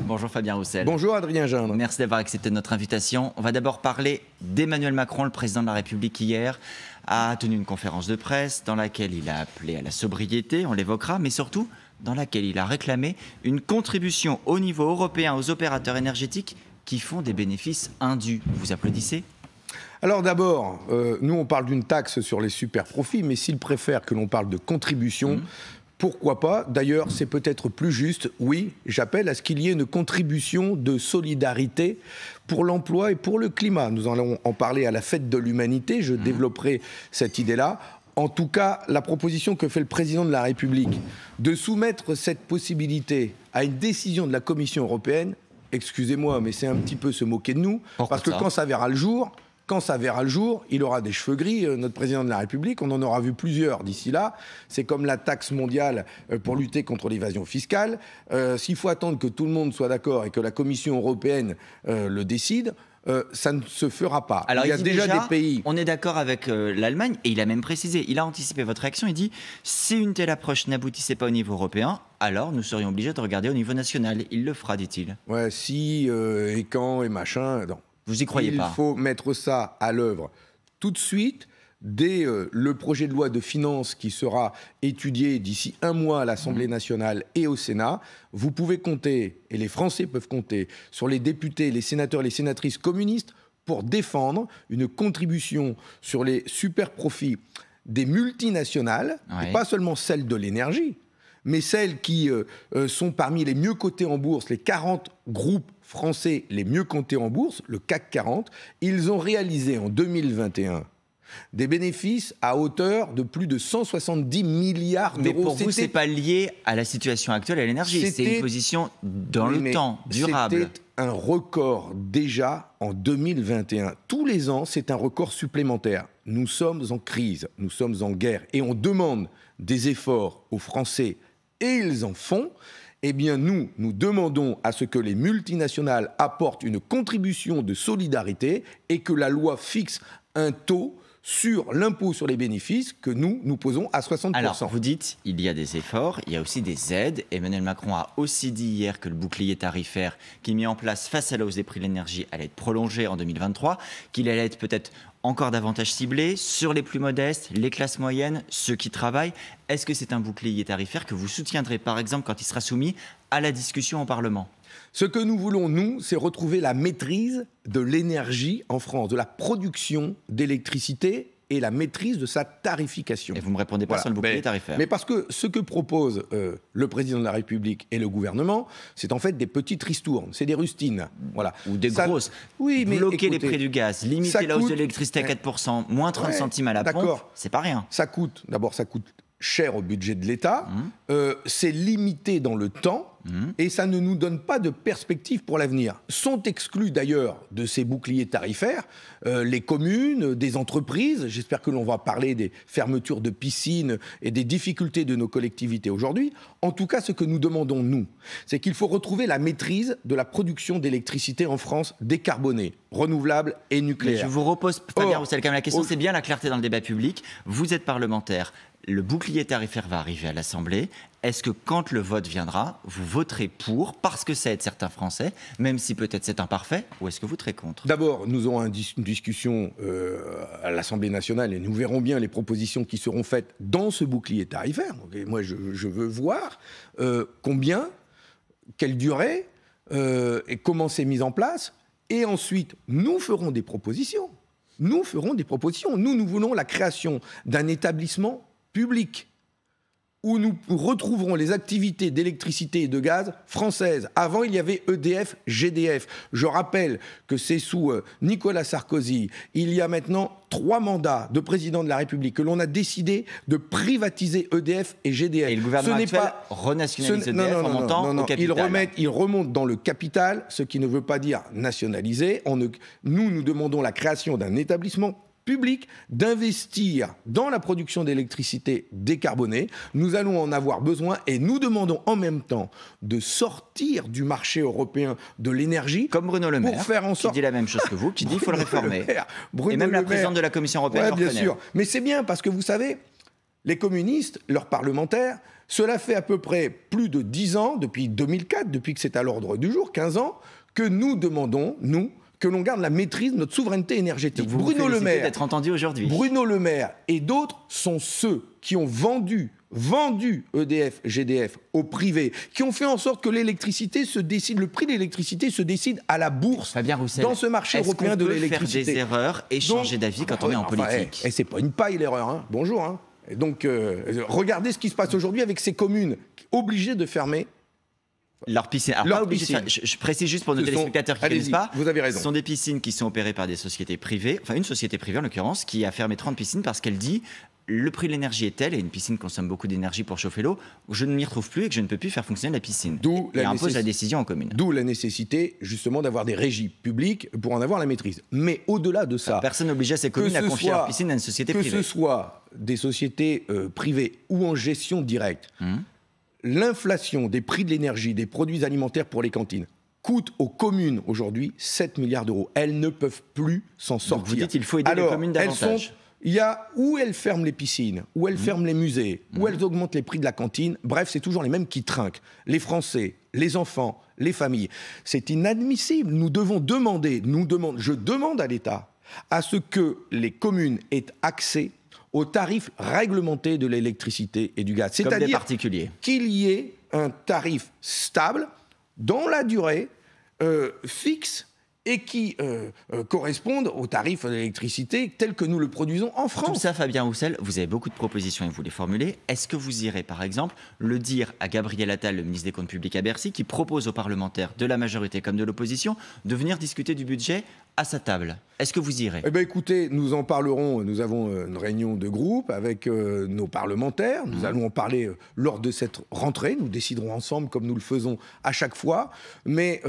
Bonjour Fabien Roussel. Bonjour Adrien Gindre. Merci d'avoir accepté notre invitation. On va d'abord parler d'Emmanuel Macron, le président de la République hier a tenu une conférence de presse dans laquelle il a appelé à la sobriété, on l'évoquera, mais surtout dans laquelle il a réclamé une contribution au niveau européen aux opérateurs énergétiques qui font des bénéfices indus. Vous applaudissez ? Alors d'abord, nous on parle d'une taxe sur les super profits, mais s'il préfère que l'on parle de contribution, pourquoi pas? D'ailleurs, c'est peut-être plus juste. Oui, j'appelle à ce qu'il y ait une contribution de solidarité pour l'emploi et pour le climat. Nous allons en parler à la fête de l'humanité. Je développerai cette idée-là. En tout cas, la proposition que fait le président de la République de soumettre cette possibilité à une décision de la Commission européenne, excusez-moi, mais c'est un petit peu se moquer de nous, parce que quand ça verra le jour, il aura des cheveux gris, notre président de la République. On en aura vu plusieurs d'ici là. C'est comme la taxe mondiale pour lutter contre l'évasion fiscale. S'il faut attendre que tout le monde soit d'accord et que la Commission européenne le décide, ça ne se fera pas. Alors, il y a déjà des pays... On est d'accord avec l'Allemagne, et il a même précisé, il a anticipé votre réaction, il dit « Si une telle approche n'aboutissait pas au niveau européen, alors nous serions obligés de regarder au niveau national. » Il le fera, dit-il. Ouais, si, et quand, et machin... Non. Vous y croyez pas? Il faut mettre ça à l'œuvre tout de suite, dès le projet de loi de finances qui sera étudié d'ici un mois à l'Assemblée nationale et au Sénat. Vous pouvez compter, et les Français peuvent compter, sur les députés, les sénateurs, les sénatrices communistes pour défendre une contribution sur les super profits des multinationales, et pas seulement celles de l'énergie, mais celles qui sont parmi les mieux cotés en bourse, les 40 groupes français les mieux cotés en bourse, le CAC 40, ils ont réalisé en 2021 des bénéfices à hauteur de plus de 170 milliards d'euros. Mais pour vous, ce n'est pas lié à la situation actuelle à l'énergie, c'est une position dans le temps, durable. C'était un record déjà en 2021. Tous les ans, c'est un record supplémentaire. Nous sommes en crise, nous sommes en guerre, et on demande des efforts aux Français, et ils en font. Eh bien, nous demandons à ce que les multinationales apportent une contribution de solidarité et que la loi fixe un taux sur l'impôt sur les bénéfices que nous posons à 60%. Alors, vous dites, il y a des efforts, il y a aussi des aides. Emmanuel Macron a aussi dit hier que le bouclier tarifaire qu'il met en place face à la hausse des prix de l'énergie allait être prolongé en 2023, qu'il allait être peut-être encore davantage ciblé sur les plus modestes, les classes moyennes, ceux qui travaillent. Est-ce que c'est un bouclier tarifaire que vous soutiendrez, par exemple, quand il sera soumis à la discussion au Parlement ? Ce que nous voulons, nous, c'est retrouver la maîtrise de l'énergie en France, de la production d'électricité et la maîtrise de sa tarification. Et vous ne me répondez pas sur le bouclier tarifaire. Mais parce que ce que propose le président de la République et le gouvernement, c'est en fait des petites ristournes, c'est des rustines. Voilà. Ou des grosses. Oui, mais bloquer écoutez, les prix du gaz, limiter la hausse de l'électricité à 4%, moins 30 centimes à la pompe, c'est pas rien. Ça coûte cher au budget de l'État, c'est limité dans le temps, et ça ne nous donne pas de perspective pour l'avenir. Sont exclus d'ailleurs de ces boucliers tarifaires les communes, des entreprises. J'espère que l'on va parler des fermetures de piscines et des difficultés de nos collectivités aujourd'hui. En tout cas, ce que nous demandons, nous, c'est qu'il faut retrouver la maîtrise de la production d'électricité en France décarbonée, renouvelable et nucléaire. Mais je vous repose, Fabien Roussel, quand même la question, c'est bien la clarté dans le débat public. Vous êtes parlementaire. Le bouclier tarifaire va arriver à l'Assemblée. Est-ce que quand le vote viendra, vous voterez pour, parce que ça aide certains Français, même si peut-être c'est imparfait, ou est-ce que vous voterez contre ? D'abord, nous aurons une discussion à l'Assemblée nationale et nous verrons bien les propositions qui seront faites dans ce bouclier tarifaire. Okay, moi, je veux voir combien, quelle durée et comment c'est mis en place. Et ensuite, nous ferons des propositions. Nous voulons la création d'un établissement public où nous retrouverons les activités d'électricité et de gaz françaises. Avant, il y avait EDF, GDF. Je rappelle que c'est sous Nicolas Sarkozy, il y a maintenant 3 mandats de président de la République, que l'on a décidé de privatiser EDF et GDF. Et le gouvernement actuel renationalise EDF en montant au capital. Il remonte dans le capital, ce qui ne veut pas dire nationaliser. Nous demandons la création d'un établissement public, d'investir dans la production d'électricité décarbonée. Nous allons en avoir besoin et nous demandons en même temps de sortir du marché européen de l'énergie. Comme Bruno Le Maire, qui dit la même chose que vous, qui dit qu'il faut le réformer. Et même la présidente de la Commission européenne le reconnaît. Bien sûr. Mais c'est bien parce que vous savez, les communistes, leurs parlementaires, cela fait à peu près plus de 10 ans, depuis 2004, depuis que c'est à l'ordre du jour, 15 ans, que nous demandons, nous, que l'on garde la maîtrise de notre souveraineté énergétique. Donc vous vous félicitez d'être entendu aujourd'hui. Bruno Le Maire et d'autres sont ceux qui ont vendu EDF, GDF au privé, qui ont fait en sorte que l'électricité se décide, le prix de l'électricité se décide à la bourse, Fabien Roussel, dans ce marché européen de l'électricité. Est-ce qu'on peut faire des erreurs et changer d'avis quand on est en politique? Et c'est pas une paille l'erreur, hein. Bonjour. Hein. Et donc, regardez ce qui se passe aujourd'hui avec ces communes obligées de fermer leur piscine. Alors, pas piscine. Je précise juste pour nos téléspectateurs qui ne connaissent pas. Vous avez raison. Ce sont des piscines qui sont opérées par des sociétés privées, enfin une société privée en l'occurrence, qui a fermé 30 piscines parce qu'elle dit le prix de l'énergie est tel, et une piscine consomme beaucoup d'énergie pour chauffer l'eau, je ne m'y retrouve plus et que je ne peux plus faire fonctionner la piscine. Et impose la décision en commune. D'où la nécessité justement d'avoir des régies publiques pour en avoir la maîtrise. Mais au-delà de ça... Personne n'obligeait ces communes à confier leur piscine à une société privée. Que ce soit des sociétés privées ou en gestion directe, l'inflation des prix de l'énergie, des produits alimentaires pour les cantines, coûte aux communes aujourd'hui 7 milliards d'euros. Elles ne peuvent plus s'en sortir. Donc vous dites qu'il faut aider les communes davantage. Il y a où elles ferment les piscines, où elles ferment les musées, où elles augmentent les prix de la cantine. Bref, c'est toujours les mêmes qui trinquent. Les Français, les enfants, les familles. C'est inadmissible. Nous devons demander, je demande à l'État, à ce que les communes aient accès aux tarifs réglementés de l'électricité et du gaz. C'est-à-dire qu'il y ait un tarif stable, dans la durée, fixe, et qui correspondent aux tarifs de l'électricité tels que nous le produisons en France. Tout ça, Fabien Roussel, vous avez beaucoup de propositions et vous les formulez. Est-ce que vous irez, par exemple, le dire à Gabriel Attal, le ministre des Comptes publics à Bercy, qui propose aux parlementaires de la majorité comme de l'opposition de venir discuter du budget à sa table? Est-ce que vous irez? Eh bien, écoutez, nous en parlerons. Nous avons une réunion de groupe avec nos parlementaires. Nous allons en parler lors de cette rentrée. Nous déciderons ensemble, comme nous le faisons à chaque fois. Mais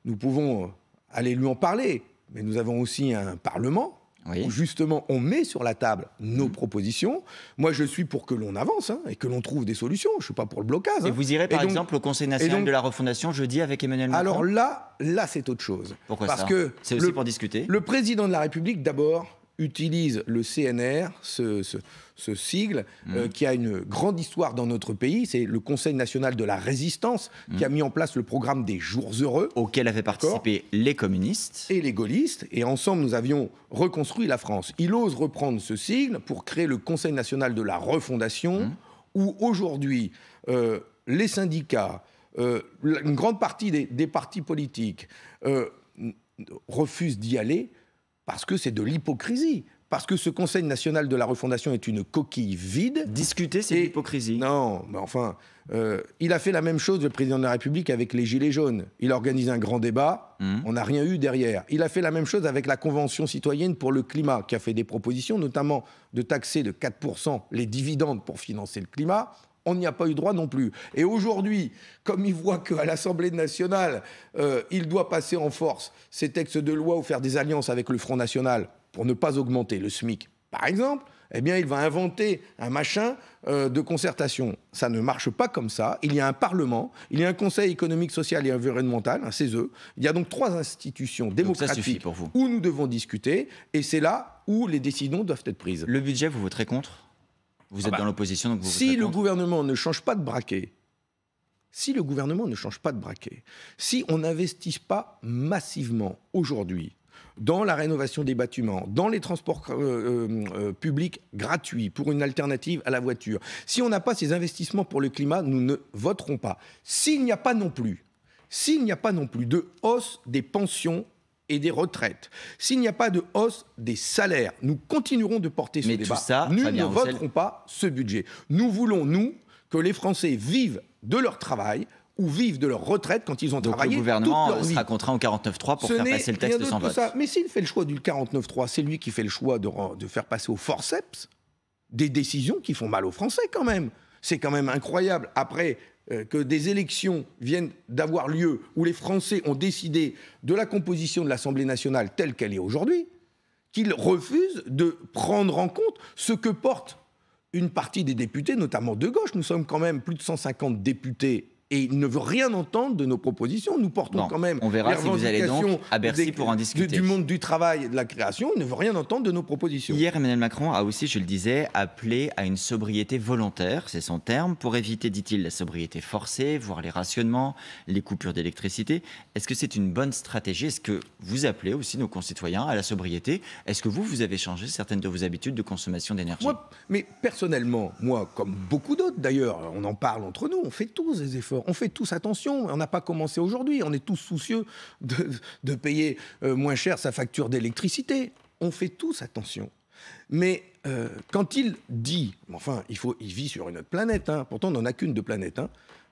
nous pouvons... allez lui en parler, mais nous avons aussi un Parlement où justement on met sur la table nos propositions. Moi je suis pour que l'on avance et que l'on trouve des solutions, je ne suis pas pour le blocage. Et vous irez par exemple au Conseil national de la refondation jeudi avec Emmanuel Macron? Alors là c'est autre chose. Pourquoi Parce ça? que c'est aussi pour discuter. Le président de la République d'abord utilise le CNR, ce sigle, qui a une grande histoire dans notre pays. C'est le Conseil national de la résistance qui a mis en place le programme des Jours heureux. Auquel avaient participé les communistes. Et les gaullistes. Et ensemble, nous avions reconstruit la France. Il ose reprendre ce sigle pour créer le Conseil national de la refondation, où aujourd'hui, les syndicats, une grande partie des partis politiques refusent d'y aller, parce que c'est de l'hypocrisie. Parce que ce Conseil national de la refondation est une coquille vide. Discuter, c'est de l'hypocrisie. Non, mais enfin, il a fait la même chose, le président de la République, avec les Gilets jaunes. Il a organisé un grand débat, on n'a rien eu derrière. Il a fait la même chose avec la Convention citoyenne pour le climat, qui a fait des propositions, notamment de taxer de 4% les dividendes pour financer le climat. On n'y a pas eu droit non plus. Et aujourd'hui, comme il voit qu'à l'Assemblée nationale, il doit passer en force ces textes de loi ou faire des alliances avec le Front national pour ne pas augmenter le SMIC, par exemple, eh bien, il va inventer un machin de concertation. Ça ne marche pas comme ça. Il y a un Parlement, il y a un Conseil économique, social et environnemental, un CESE. Il y a donc 3 institutions démocratiques où nous devons discuter. Et c'est là où les décisions doivent être prises. Le budget, vous voterez contre ? Vous êtes dans l'opposition, donc vous voterez contre. Si le gouvernement ne change pas de braquet, si on n'investit pas massivement aujourd'hui dans la rénovation des bâtiments, dans les transports publics gratuits pour une alternative à la voiture, si on n'a pas ces investissements pour le climat, nous ne voterons pas. S'il n'y a pas non plus de hausse des pensions et des retraites, s'il n'y a pas de hausse des salaires, nous continuerons de porter ce débat. Nous ne voterons pas ce budget. Nous voulons, que les Français vivent de leur travail ou vivent de leur retraite quand ils ont travaillé toute leur vie. Donc le gouvernement sera contraint au 49.3 pour faire passer le texte sans vote. Mais s'il fait le choix du 49.3, c'est lui qui fait le choix de faire passer au forceps des décisions qui font mal aux Français quand même. C'est quand même incroyable. Après que des élections viennent d'avoir lieu où les Français ont décidé de la composition de l'Assemblée nationale telle qu'elle est aujourd'hui, qu'ils refusent de prendre en compte ce que porte une partie des députés, notamment de gauche. Nous sommes quand même plus de 150 députés Et il ne veut rien entendre de nos propositions. Nous portons quand même on verra si vous allez donc à Bercy pour en discuter. Du monde du travail et de la création, il ne veut rien entendre de nos propositions. Hier, Emmanuel Macron a aussi, je le disais, appelé à une sobriété volontaire, c'est son terme, pour éviter, dit-il, la sobriété forcée, voire les rationnements, les coupures d'électricité. Est-ce que c'est une bonne stratégie? Est-ce que vous appelez aussi nos concitoyens à la sobriété? Est-ce que vous avez changé certaines de vos habitudes de consommation d'énergie? Mais personnellement, moi, comme beaucoup d'autres d'ailleurs, on en parle entre nous, on fait tous des efforts. On fait tous attention, on n'a pas commencé aujourd'hui, on est tous soucieux de payer moins cher sa facture d'électricité. On fait tous attention. Mais quand il dit, enfin, il vit sur une autre planète, hein, pourtant on n'en a qu'une de planète, hein,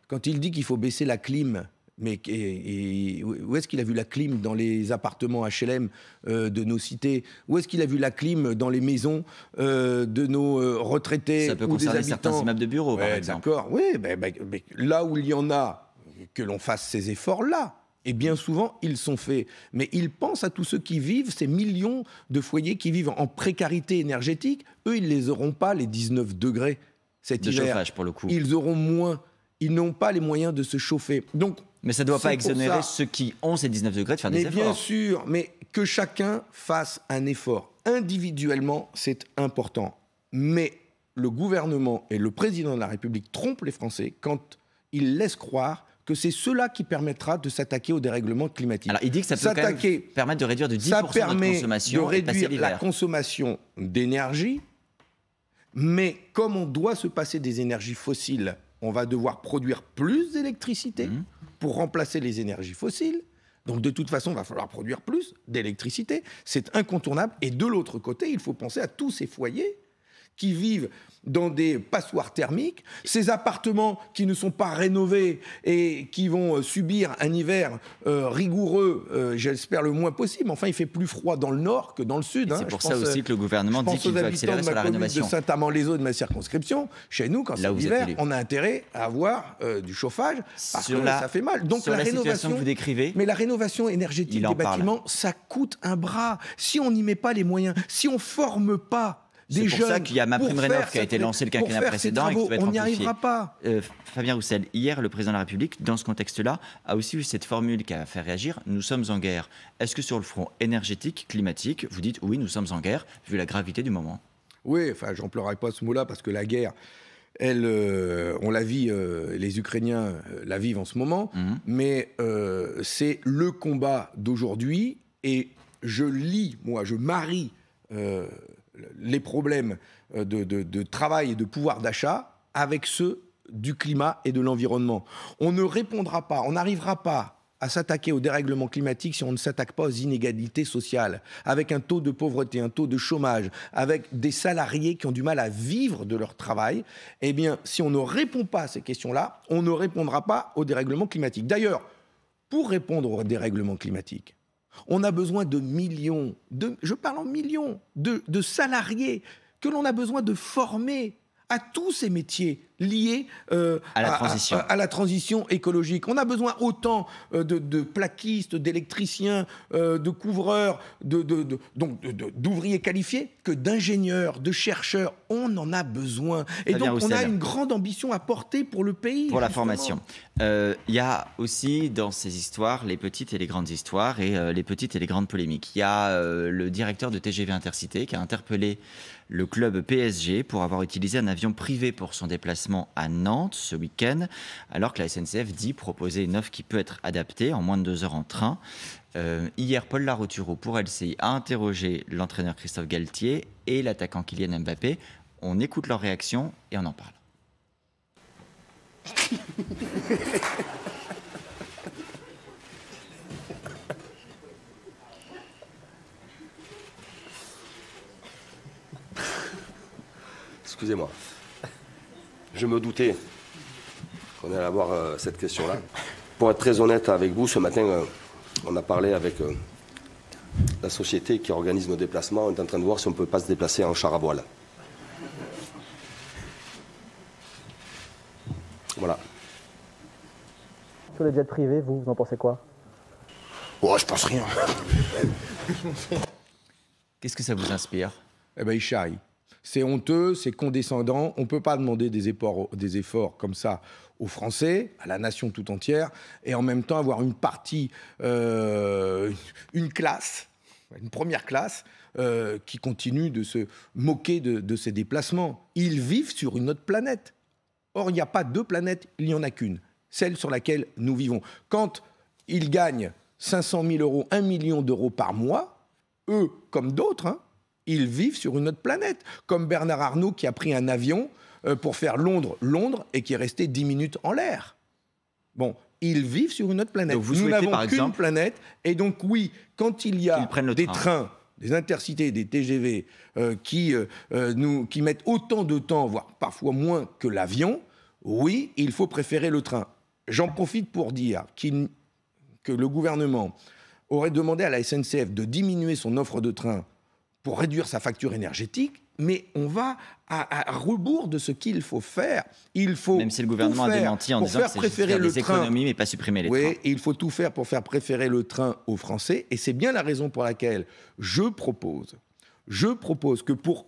quand il dit qu'il faut baisser la clim, où est-ce qu'il a vu la clim dans les appartements HLM de nos cités? Où est-ce qu'il a vu la clim dans les maisons de nos retraités? Ça peut concerner certains immeubles de bureaux, par exemple. D'accord, oui, mais là où il y en a, que l'on fasse ces efforts-là. Et bien souvent, ils sont faits. Mais il pense à tous ceux qui vivent, ces millions de foyers qui vivent en précarité énergétique. Eux, ils ne les auront pas, les 19 degrés cet hiver. De chauffage, pour le coup. Ils auront moins. Ils n'ont pas les moyens de se chauffer. Donc, mais ça ne doit pas exonérer ceux qui ont ces 19 degrés de faire des efforts. Mais bien sûr, mais que chacun fasse un effort. Individuellement, c'est important. Mais le gouvernement et le président de la République trompent les Français quand ils laissent croire que c'est cela qui permettra de s'attaquer au dérèglement climatique. Alors, il dit que ça peut quand même permettre de réduire de 10% notre consommation. Ça permet de réduire la consommation d'énergie, mais comme on doit se passer des énergies fossiles, on va devoir produire plus d'électricité pour remplacer les énergies fossiles. Donc, de toute façon, il va falloir produire plus d'électricité. C'est incontournable. Et de l'autre côté, il faut penser à tous ces foyers qui vivent dans des passoires thermiques, ces appartements qui ne sont pas rénovés et qui vont subir un hiver rigoureux, j'espère le moins possible. Enfin, il fait plus froid dans le nord que dans le sud. C'est pour ça aussi que le gouvernement dit qu'il veut accélérer sur la rénovation. De Saint-Amand-les-Eaux, de ma circonscription, chez nous, quand c'est l'hiver, on a intérêt à avoir du chauffage parce que ça fait mal. Donc la rénovation que vous décrivez, mais la rénovation énergétique des bâtiments, ça coûte un bras. Si on n'y met pas les moyens, si on forme pas c'est pour ça qu'il y a MaPrimeRénov' qui a été lancé le quinquennat précédent et qui va être amplifié. On n'y arrivera pas. Fabien Roussel, hier, le président de la République, dans ce contexte-là, a aussi eu cette formule qui a fait réagir. Nous sommes en guerre. Est-ce que sur le front énergétique, climatique, vous dites oui, nous sommes en guerre, vu la gravité du moment? Oui, enfin, j'emploierai pas ce mot-là parce que la guerre, elle, on la vit, les Ukrainiens la vivent en ce moment, mais c'est le combat d'aujourd'hui et je marie les problèmes de travail et de pouvoir d'achat avec ceux du climat et de l'environnement. On ne répondra pas, on n'arrivera pas à s'attaquer au dérèglement climatique si on ne s'attaque pas aux inégalités sociales, avec un taux de pauvreté, un taux de chômage, avec des salariés qui ont du mal à vivre de leur travail. Eh bien, si on ne répond pas à ces questions-là, on ne répondra pas au dérèglement climatique. D'ailleurs, pour répondre au dérèglement climatique, on a besoin de millions, je parle en millions, de salariés que l'on a besoin de former à tous ces métiers liés à la transition écologique. On a besoin autant de plaquistes, d'électriciens, de couvreurs, d'ouvriers qualifiés que d'ingénieurs, de chercheurs. On en a besoin. Et donc, on a une grande ambition à porter pour le pays. Pour la formation. Il y a aussi dans ces histoires les petites et les grandes histoires et les petites et les grandes polémiques. Il y a le directeur de TGV Intercités qui a interpellé le club PSG pour avoir utilisé un avion privé pour son déplacement à Nantes ce week-end, alors que la SNCF dit proposer une offre qui peut être adaptée en moins de 2 heures en train. Hier, Paul Larotureau pour LCI a interrogé l'entraîneur Christophe Galtier et l'attaquant Kylian Mbappé. On écoute leur réaction et on en parle. Excusez-moi. Je me doutais qu'on allait avoir cette question-là. Pour être très honnête avec vous, ce matin, on a parlé avec la société qui organise nos déplacements. On est en train de voir si on ne peut pas se déplacer en char à voile. Voilà. Sur les jets privés, vous en pensez quoi? Oh, je pense rien. Qu'est-ce que ça vous inspire? Eh bien, il charrie. C'est honteux, c'est condescendant. On ne peut pas demander des efforts comme ça aux Français, à la nation tout entière, et en même temps avoir une partie, une classe, une première classe, qui continue de se moquer de ces déplacements. Ils vivent sur une autre planète. Or, il n'y a pas deux planètes, il n'y en a qu'une, celle sur laquelle nous vivons. Quand ils gagnent 500 000 euros, 1 million d'euros par mois, eux, comme d'autres, hein, ils vivent sur une autre planète. Comme Bernard Arnault qui a pris un avion pour faire Londres et qui est resté 10 minutes en l'air. Bon, ils vivent sur une autre planète. Donc vous nous souhaitez, n'avons par qu'une exemple, planète. Et donc oui, quand il y a des trains, des intercités, des TGV qui mettent autant de temps, voire parfois moins que l'avion, oui, il faut préférer le train. J'en profite pour dire que le gouvernement aurait demandé à la SNCF de diminuer son offre de train pour réduire sa facture énergétique, mais on va à rebours de ce qu'il faut faire. Il faut même si le gouvernement a démenti en disant que c'est juste faire des économies, mais pas supprimer les trains. Oui, il faut tout faire pour faire préférer le train aux Français, et c'est bien la raison pour laquelle je propose que pour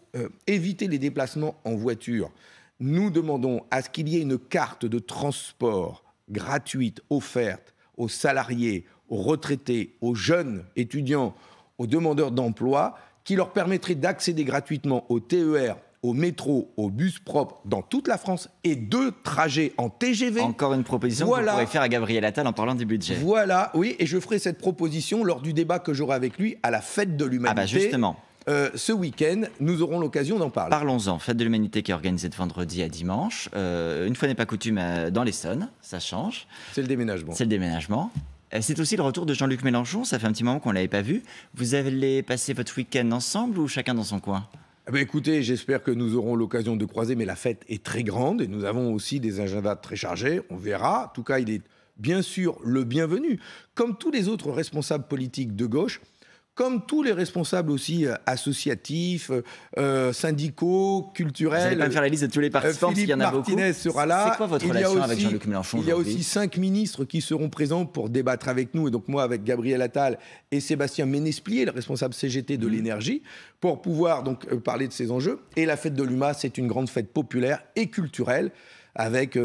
éviter les déplacements en voiture, nous demandons à ce qu'il y ait une carte de transport gratuite offerte aux salariés, aux retraités, aux jeunes étudiants, aux demandeurs d'emploi, qui leur permettrait d'accéder gratuitement au TER, au métro, au bus propre dans toute la France et 2 trajets en TGV. Encore une proposition que vous pourrez faire à Gabriel Attal en parlant du budget. Voilà, oui, et je ferai cette proposition lors du débat que j'aurai avec lui à la Fête de l'Humanité. Ah bah justement. Ce week-end, nous aurons l'occasion d'en parler. Parlons-en. Fête de l'Humanité qui est organisée de vendredi à dimanche. Une fois n'est pas coutume, dans l'Essonne, ça change. C'est le déménagement. C'est le déménagement. C'est aussi le retour de Jean-Luc Mélenchon. Ça fait un petit moment qu'on ne l'avait pas vu. Vous allez passer votre week-end ensemble ou chacun dans son coin ? Eh bien, écoutez, j'espère que nous aurons l'occasion de croiser, mais la fête est très grande et nous avons aussi des agendas très chargés. On verra. En tout cas, il est bien sûr le bienvenu. Comme tous les autres responsables politiques de gauche, comme tous les responsables aussi associatifs, syndicaux, culturels. Vous n'allez pas me faire la liste de tous les participants, parce qu'il y en a beaucoup. Philippe Martinez sera là. C'est quoi votre relation avec Jean-Luc Mélenchon aujourd'hui ? Il y a aussi 5 ministres qui seront présents pour débattre avec nous, et donc moi avec Gabriel Attal et Sébastien Ménesplier, le responsable CGT de l'énergie, pour pouvoir donc parler de ces enjeux. Et la fête de l'UMA, c'est une grande fête populaire et culturelle, avec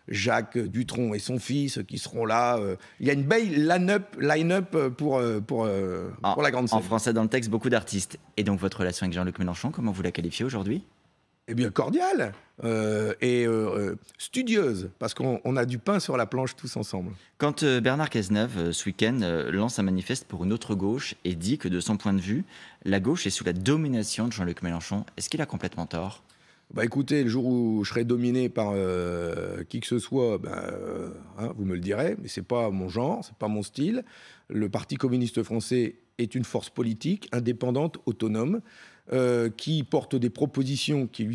Jacques Dutronc et son fils qui seront là. Il y a une belle line-up pour la grande scène. En français dans le texte, beaucoup d'artistes. Et donc votre relation avec Jean-Luc Mélenchon, comment vous la qualifiez aujourd'hui ? Eh bien, cordiale et studieuse, parce qu'on a du pain sur la planche tous ensemble. Quand Bernard Cazeneuve, ce week-end, lance un manifeste pour une autre gauche et dit que de son point de vue, la gauche est sous la domination de Jean-Luc Mélenchon, est-ce qu'il a complètement tort ? Bah écoutez, le jour où je serai dominé par qui que ce soit, vous me le direz, mais c'est pas mon genre, c'est pas mon style. Le Parti communiste français est une force politique indépendante, autonome, qui porte des propositions qui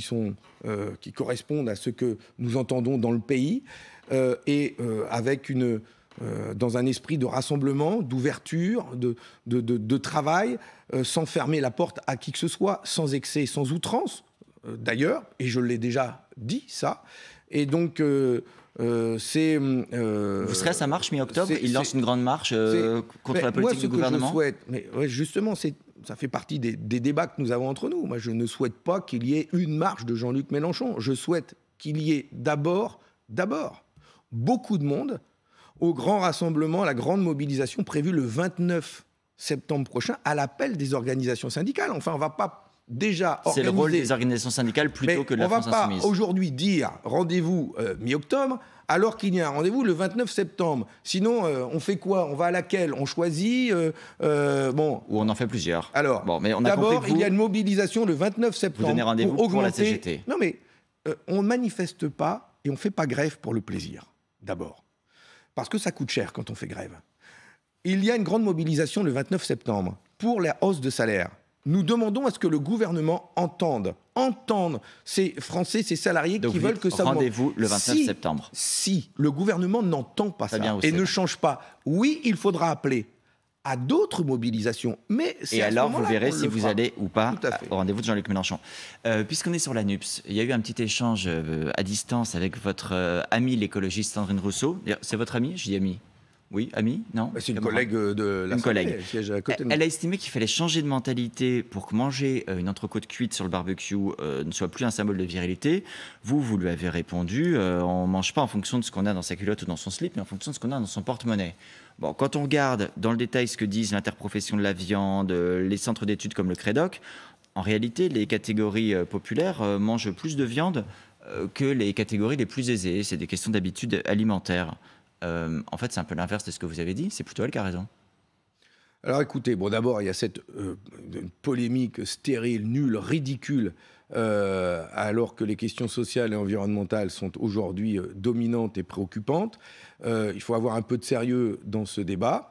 qui correspondent à ce que nous entendons dans le pays, avec dans un esprit de rassemblement, d'ouverture, de travail, sans fermer la porte à qui que ce soit, sans excès, sans outrance. D'ailleurs, et je l'ai déjà dit ça, et donc Vous serez à sa marche mi-octobre, il lance une grande marche contre la politique du gouvernement. Moi, ce que je souhaite, mais justement, ça fait partie des débats que nous avons entre nous. Moi, je ne souhaite pas qu'il y ait une marche de Jean-Luc Mélenchon. Je souhaite qu'il y ait d'abord, beaucoup de monde au grand rassemblement, à la grande mobilisation prévue le 29 septembre prochain, à l'appel des organisations syndicales. Enfin, on ne va pas déjà organiser... C'est le rôle des organisations syndicales plutôt que de la France Insoumise. On ne va pas aujourd'hui dire rendez-vous mi-octobre, alors qu'il y a un rendez-vous le 29 septembre. Sinon, on fait quoi ? On va à laquelle ? On choisit Ou on en fait plusieurs. Alors, d'abord, il y a une mobilisation le 29 septembre. Vous donnez rendez-vous pour la CGT. Non, mais on ne manifeste pas et on ne fait pas grève pour le plaisir, d'abord. Parce que ça coûte cher quand on fait grève. Il y a une grande mobilisation le 29 septembre pour la hausse de salaire. Nous demandons à ce que le gouvernement entende ces Français, ces salariés qui veulent que ça augmente. Rendez-vous le 29 septembre. Si le gouvernement n'entend pas ça et ne change pas, oui, il faudra appeler à d'autres mobilisations. Mais et alors, vous verrez si vous allez ou pas au rendez-vous de Jean-Luc Mélenchon. Puisqu'on est sur la NUPS, il y a eu un petit échange à distance avec votre amie l'écologiste Sandrine Rousseau. C'est votre amie ? Je dis amie. Oui, amie, non? C'est une collègue de la collègue. Siège à côté de nous. Elle a estimé qu'il fallait changer de mentalité pour que manger une entrecôte cuite sur le barbecue ne soit plus un symbole de virilité. Vous lui avez répondu, on ne mange pas en fonction de ce qu'on a dans sa culotte ou dans son slip, mais en fonction de ce qu'on a dans son porte-monnaie. Bon, quand on regarde dans le détail ce que disent l'interprofession de la viande, les centres d'études comme le Crédoc, en réalité, les catégories populaires mangent plus de viande que les catégories les plus aisées. C'est des questions d'habitude alimentaire. En fait, c'est un peu l'inverse de ce que vous avez dit. C'est plutôt elle qui a raison. Alors écoutez, bon, d'abord, il y a cette polémique stérile, nulle, ridicule, alors que les questions sociales et environnementales sont aujourd'hui dominantes et préoccupantes. Il faut avoir un peu de sérieux dans ce débat.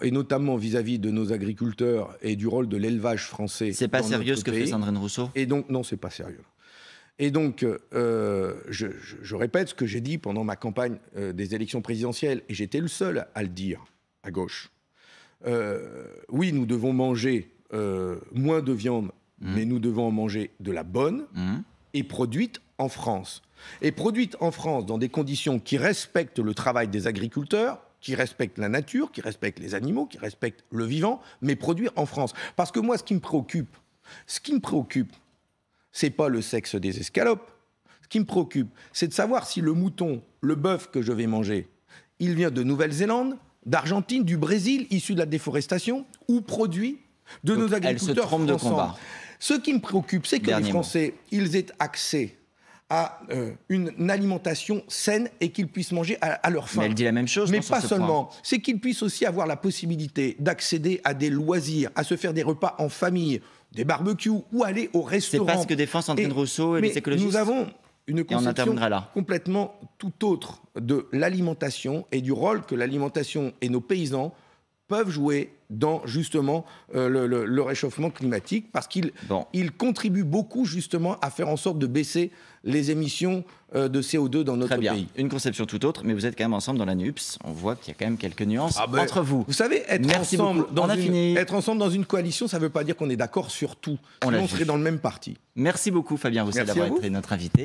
Et notamment vis-à-vis de nos agriculteurs et du rôle de l'élevage français. C'est pas sérieux ce que fait Sandrine Rousseau? Et donc, non, c'est pas sérieux. Et donc, je répète ce que j'ai dit pendant ma campagne des élections présidentielles, et j'étais le seul à le dire, à gauche. Oui, nous devons manger moins de viande, mais nous devons en manger de la bonne et produite en France. Et produite en France dans des conditions qui respectent le travail des agriculteurs, qui respectent la nature, qui respectent les animaux, qui respectent le vivant, mais produire en France. Parce que moi, ce qui me préoccupe, c'est pas le sexe des escalopes. Ce qui me préoccupe, c'est de savoir si le mouton, le bœuf que je vais manger, il vient de Nouvelle-Zélande, d'Argentine, du Brésil, issu de la déforestation, ou produit de nos agriculteurs français. De combat. Ce qui me préoccupe, c'est que les Français, ils aient accès à une alimentation saine et qu'ils puissent manger à leur faim. Mais elle dit la même chose. Mais pas seulement. C'est qu'ils puissent aussi avoir la possibilité d'accéder à des loisirs, à se faire des repas en famille, des barbecues ou aller au restaurant. C'est pas ce que défend Sandrine Rousseau et les écologistes. Nous avons une conception complètement tout autre de l'alimentation et du rôle que l'alimentation et nos paysans peuvent jouer dans justement le réchauffement climatique, parce qu'ils contribuent beaucoup justement à faire en sorte de baisser les émissions de CO2 dans notre pays. Une conception tout autre, mais vous êtes quand même ensemble dans la NUPS. On voit qu'il y a quand même quelques nuances entre vous. Vous savez, être ensemble dans une coalition, ça ne veut pas dire qu'on est d'accord sur tout. Sinon, on serait dans le même parti. Merci beaucoup Fabien Roussel d'avoir été notre invité.